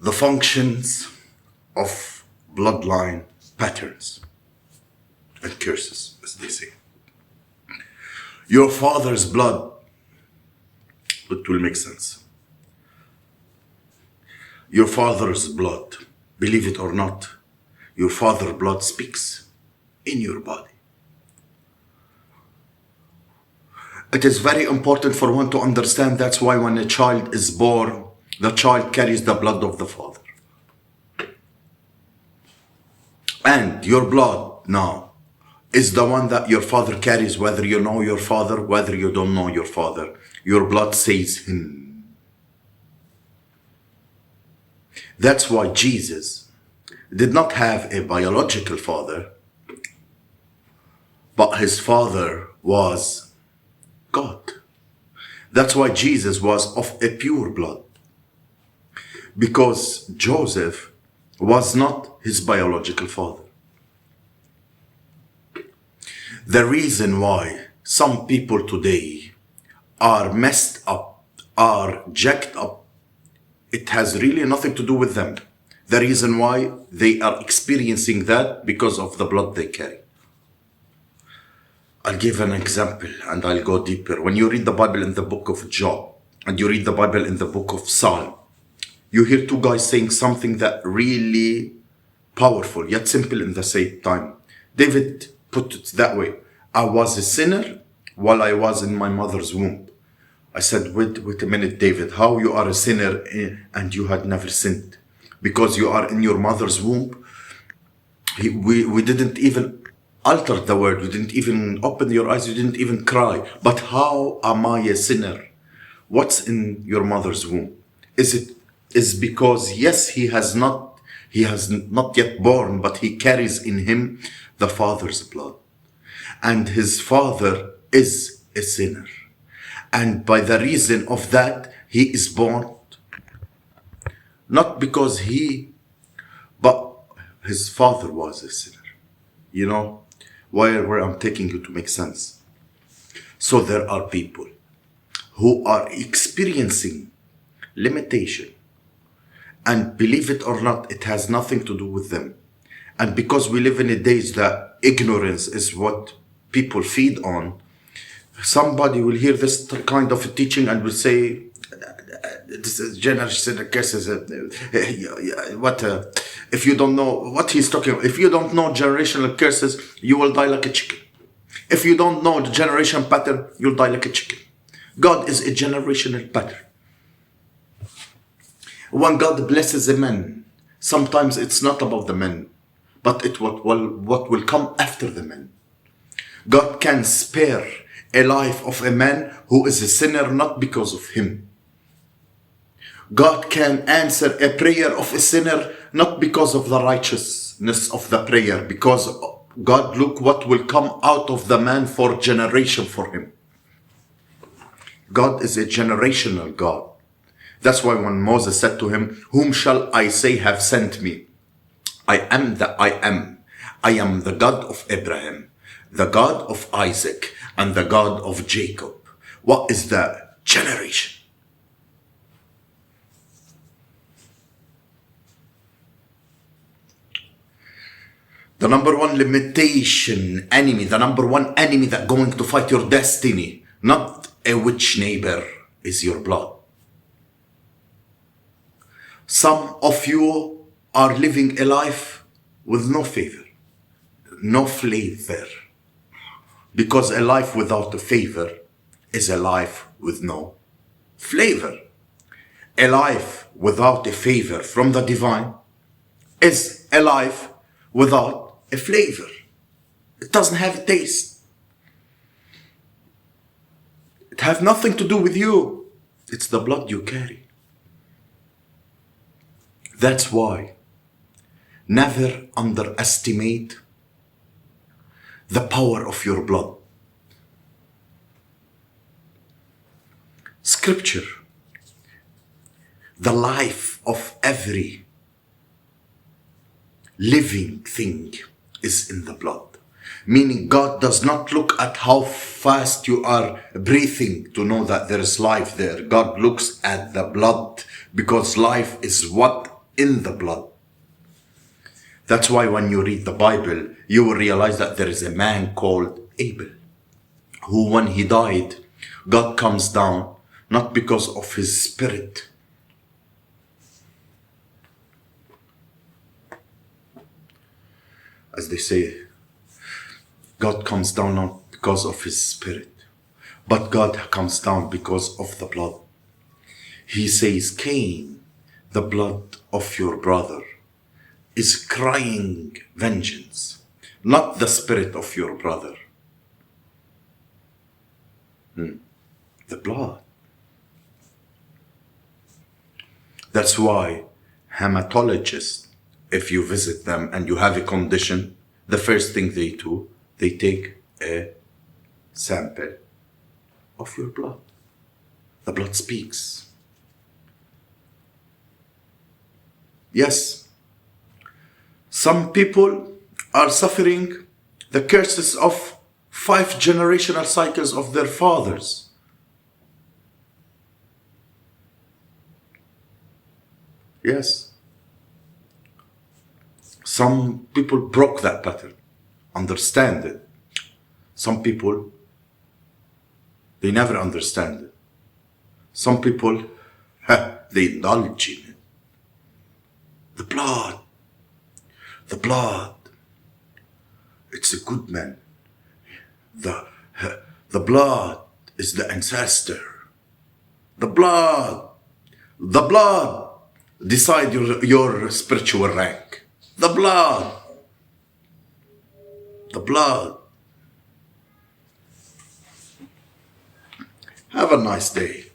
the functions of bloodline patterns and curses, as they say. Your father's blood, it will make sense. Your father's blood, believe it or not, your father's blood speaks in your body. It is very important for one to understand. That's why when a child is born, the child carries the blood of the father. And your blood now is the one that your father carries, whether you know your father, whether you don't know your father. Your blood says him. That's why Jesus did not have a biological father, but his father was God. That's why Jesus was of a pure blood, because Joseph was not his biological father. The reason why some people today are messed up, are jacked up, it has really nothing to do with them. The reason why they are experiencing that because of the blood they carry. I'll give an example and I'll go deeper. When you read the Bible in the book of Job and you read the Bible in the book of Psalm, you hear two guys saying something that really powerful yet simple in the same time. David put it that way: I was a sinner while I was in my mother's womb. I said, wait a minute, David, how you are a sinner and you had never sinned? Because you are in your mother's womb. We didn't even alter the word. You didn't even open your eyes. You didn't even cry. But how am I a sinner? What's in your mother's womb? Is because, yes, he has not yet born, but he carries in him the Father's blood. And his father is a sinner. And by the reason of that, he is born. Not because but his father was a sinner. You know, where I'm taking you to make sense. So there are people who are experiencing limitation. And believe it or not, it has nothing to do with them. And because we live in a days that ignorance is what people feed on, somebody will hear this kind of a teaching and will say, this is generational curses. If you don't know what he's talking about, if you don't know generational curses, you will die like a chicken. If you don't know the generation pattern, you'll die like a chicken. God is a generational pattern. When God blesses a man, sometimes it's not about the men, but what will come after the men. God can spare a life of a man who is a sinner not because of him. God can answer a prayer of a sinner not because of the righteousness of the prayer, because God, look what will come out of the man for generation for him. God is a generational God. That's why when Moses said to him, whom shall I say have sent me? I am the I am. I am the God of Abraham, the God of Isaac, and the God of Jacob. What is the generation? The number one limitation enemy, the number one enemy that going to fight your destiny, not a witch neighbor, is your blood. Some of you are living a life with no favor, no flavor. Because a life without a favor is a life with no flavor. A life without a favor from the divine is a life without a flavor. It doesn't have a taste. It has nothing to do with you. It's the blood you carry. That's why never underestimate the power of your blood. Scripture, the life of every living thing is in the blood. Meaning God does not look at how fast you are breathing to know that there is life there. God looks at the blood, because life is what in the blood. That's why when you read the Bible, you will realize that there is a man called Abel, who when he died, God comes down, not because of his spirit. As they say, God comes down not because of his spirit, but God comes down because of the blood. He says, Cain, the blood of your brother, is crying vengeance, not the spirit of your brother. The blood. That's why hematologists, if you visit them and you have a condition, the first thing they do, they take a sample of your blood. The blood speaks. Yes, some people are suffering the curses of 5 generational cycles of their fathers. Yes. Some people broke that pattern, understand it. Some people, they never understand it. Some people, they indulge in it. The blood, it's a good man. The blood is the ancestor. The blood decide your spiritual rank. The blood. Have a nice day.